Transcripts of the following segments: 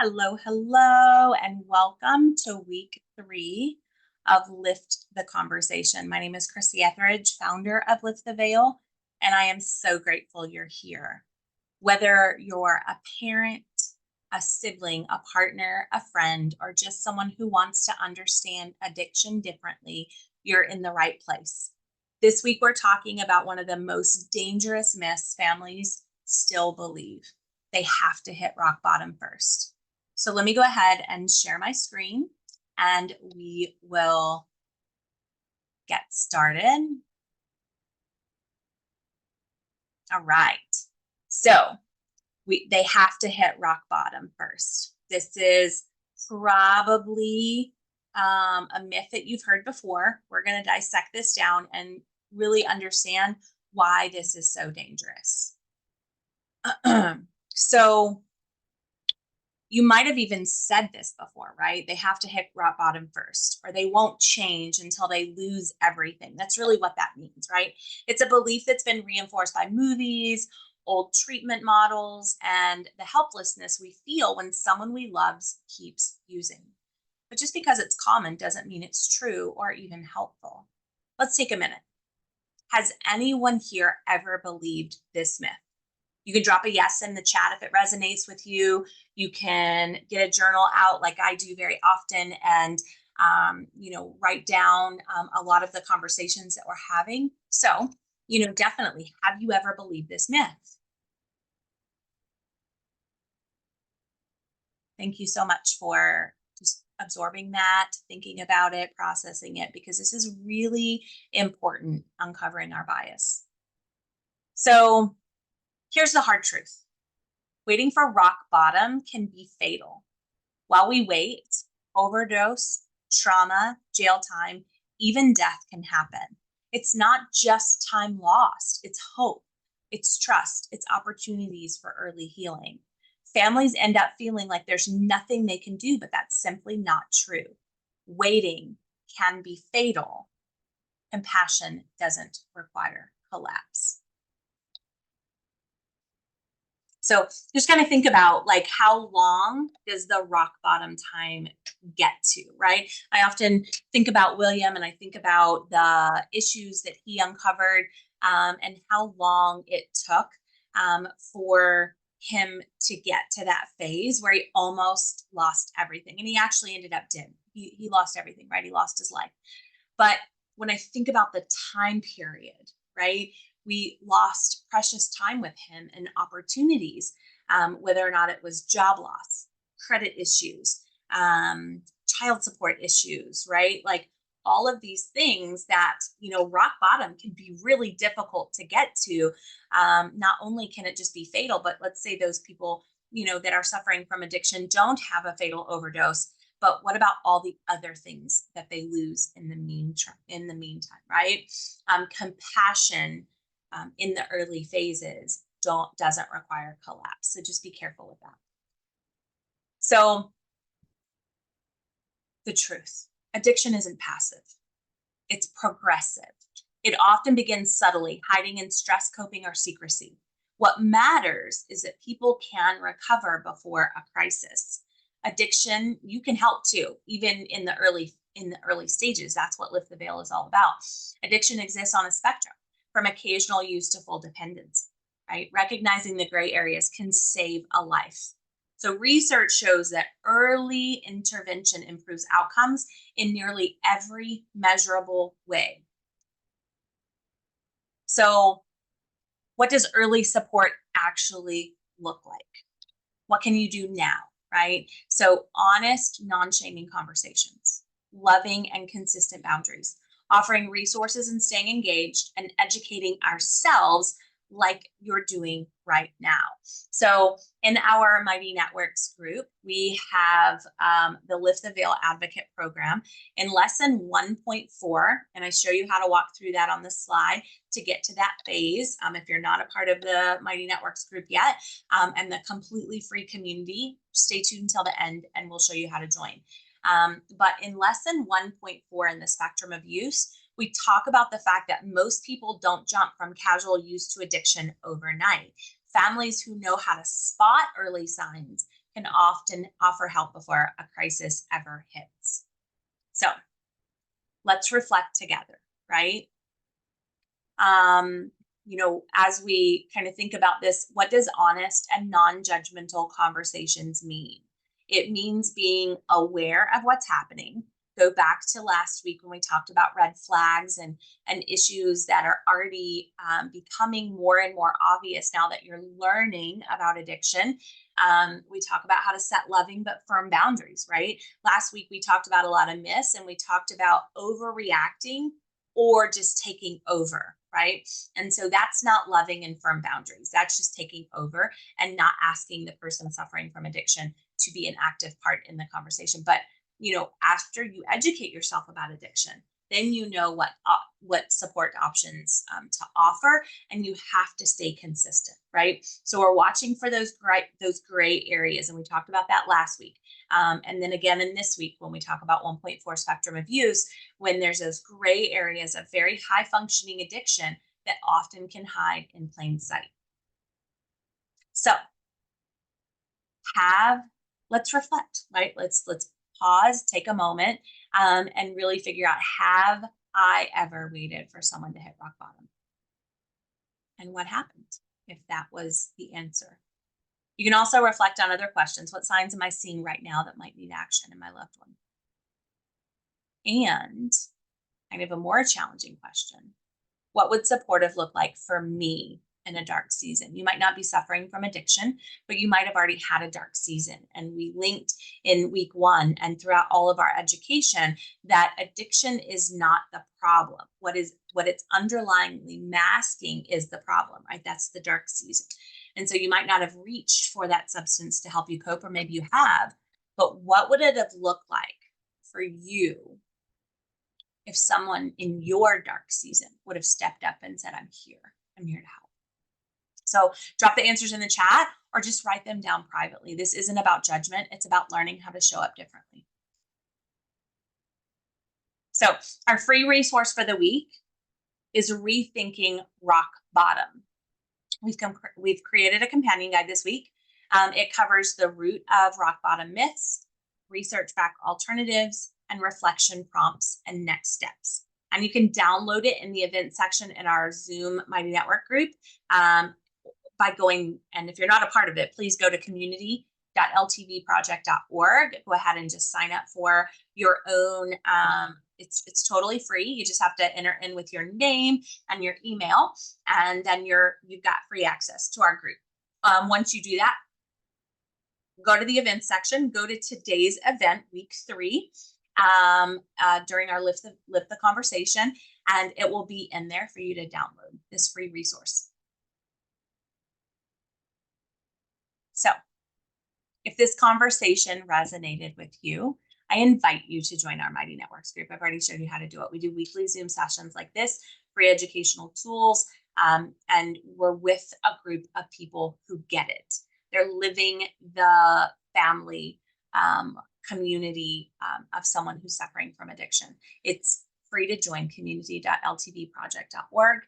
Hello, hello, and welcome to week 3 of Lift the Conversation. My name is Chrissy Etheridge, founder of Lift the Veil, and I am so grateful you're here. Whether you're a parent, a sibling, a partner, a friend, or just someone who wants to understand addiction differently, you're in the right place. This week, we're talking about one of the most dangerous myths families still believe. They have to hit rock bottom first. So let me go ahead and share my screen and we will get started. All right. So they have to hit rock bottom first. This is probably a myth that you've heard before. We're going to dissect this down and really understand why this is so dangerous. So you might have even said this before, right? They have to hit rock bottom first, or they won't change until they lose everything. That's really what that means, right? It's a belief that's been reinforced by movies, old treatment models, and the helplessness we feel when someone we love keeps using. But just because it's common doesn't mean it's true or even helpful. Let's take a minute. Has anyone here ever believed this myth? You can drop a yes in the chat if it resonates with you. You can get a journal out like I do very often and, write down a lot of the conversations that we're having. So, definitely, have you ever believed this myth? Thank you so much for just absorbing that, thinking about it, processing it, because this is really important, uncovering our bias. So, here's the hard truth. Waiting for rock bottom can be fatal. While we wait, overdose, trauma, jail time, even death can happen. It's not just time lost, it's hope, it's trust, it's opportunities for early healing. Families end up feeling like there's nothing they can do, but that's simply not true. Waiting can be fatal. Compassion doesn't require collapse. So just kind of think about like how long does the rock bottom time get to, right? I often think about William and I think about the issues that he uncovered and how long it took for him to get to that phase where he almost lost everything. And he actually ended up dead. He lost everything, right? He lost his life. But when I think about the time period, right? We lost precious time with him and opportunities, whether or not it was job loss, credit issues, child support issues, right? Like all of these things that, rock bottom can be really difficult to get to. Not only can it just be fatal, but let's say those people, that are suffering from addiction don't have a fatal overdose. But what about all the other things that they lose in the meantime, right? Compassion, in the early phases doesn't require collapse. So just be careful with that. So the truth, addiction isn't passive. It's progressive. It often begins subtly, hiding in stress, coping, or secrecy. What matters is that people can recover before a crisis. Addiction, you can help too, even in the early stages. That's what Lift the Veil is all about. Addiction exists on a spectrum, from occasional use to full dependence, right? Recognizing the gray areas can save a life. So research shows that early intervention improves outcomes in nearly every measurable way. So what does early support actually look like? What can you do now, right? So honest, non-shaming conversations, loving and consistent boundaries, offering resources and staying engaged, and educating ourselves like you're doing right now. So in our Mighty Networks group, we have the Lift the Veil Advocate Program in lesson 1.4, and I show you how to walk through that on the slide to get to that phase. If you're not a part of the Mighty Networks group yet, and the completely free community, stay tuned until the end and we'll show you how to join. But in lesson 1.4 in the spectrum of use, we talk about the fact that most people don't jump from casual use to addiction overnight. Families who know how to spot early signs, can often offer help before a crisis ever hits. So let's reflect together, right? um, as we kind of think about this, what does honest and non-judgmental conversations mean? It means being aware of what's happening. Go back to last week when we talked about red flags and issues that are already becoming more and more obvious now that you're learning about addiction. We talk about how to set loving but firm boundaries, right? Last week we talked about a lot of myths, and we talked about overreacting or just taking over, right? And so that's not loving and firm boundaries. That's just taking over and not asking the person suffering from addiction to be an active part in the conversation. But, after you educate yourself about addiction, then you know what support options to offer, and you have to stay consistent, right? So we're watching for those gray areas, and we talked about that last week. And then again in this week when we talk about 1.4 spectrum of use, when there's those gray areas of very high functioning addiction that often can hide in plain sight. So have let's reflect, right? Let's pause, take a moment, and really figure out, have I ever waited for someone to hit rock bottom? And what happened if that was the answer? You can also reflect on other questions. What signs am I seeing right now that might need action in my loved one? And kind of a more challenging question: what would supportive look like for me in a dark season? You might not be suffering from addiction, but you might have already had a dark season. And we linked in week 1 and throughout all of our education that addiction is not the problem. What it's underlyingly masking is the problem, right? That's the dark season. And so you might not have reached for that substance to help you cope, or maybe you have, but what would it have looked like for you if someone in your dark season would have stepped up and said, I'm here to help? So drop the answers in the chat or just write them down privately. This isn't about judgment. It's about learning how to show up differently. So our free resource for the week is Rethinking Rock Bottom. We've created a companion guide this week. It covers the root of rock bottom myths, research back alternatives, and reflection prompts and next steps. And you can download it in the event section in our Zoom Mighty Network group by going, and if you're not a part of it, please go to community.ltvproject.org. Go ahead and just sign up for your own. It's totally free. You just have to enter in with your name and your email, and then you've got free access to our group. Once you do that, go to the events section, go to today's event, week 3, during our lift the conversation, and it will be in there for you to download this free resource. So if this conversation resonated with you, I invite you to join our Mighty Networks group. I've already showed you how to do it. We do weekly Zoom sessions like this, free educational tools, and we're with a group of people who get it. They're living the family community of someone who's suffering from addiction. It's free to join, community.ltvproject.org.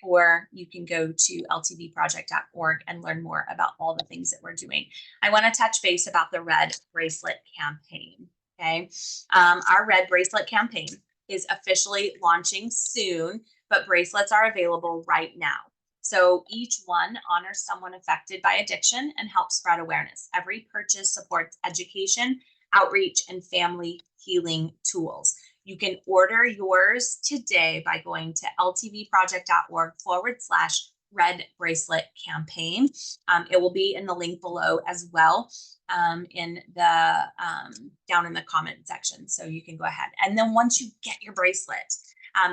Or you can go to ltvproject.org and learn more about all the things that we're doing. I want to touch base about the Red Bracelet campaign. Okay. Our Red Bracelet campaign is officially launching soon, but bracelets are available right now. So each one honors someone affected by addiction and helps spread awareness. Every purchase supports education, outreach, and family healing tools. You can order yours today by going to ltvproject.org/Red Bracelet Campaign. It will be in the link below as well, in the down in the comment section. So you can go ahead. And then once you get your bracelet,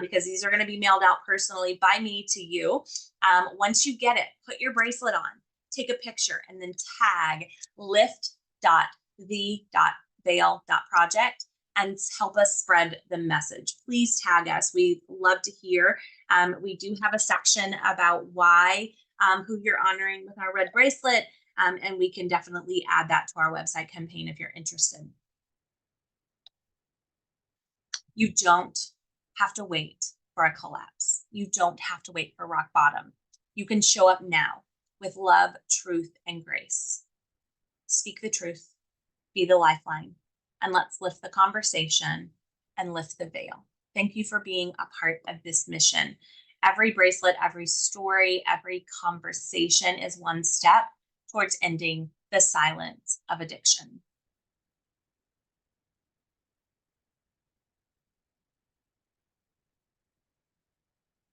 because these are going to be mailed out personally by me to you, once you get it, put your bracelet on, take a picture, and then tag lift.the.veil.project and help us spread the message. Please tag us. We love to hear. We do have a section about why, who you're honoring with our red bracelet, and we can definitely add that to our website campaign if you're interested. You don't have to wait for a collapse. You don't have to wait for rock bottom. You can show up now with love, truth, and grace. Speak the truth, be the lifeline, and let's lift the conversation and lift the veil. Thank you for being a part of this mission. Every bracelet, every story, every conversation is one step towards ending the silence of addiction.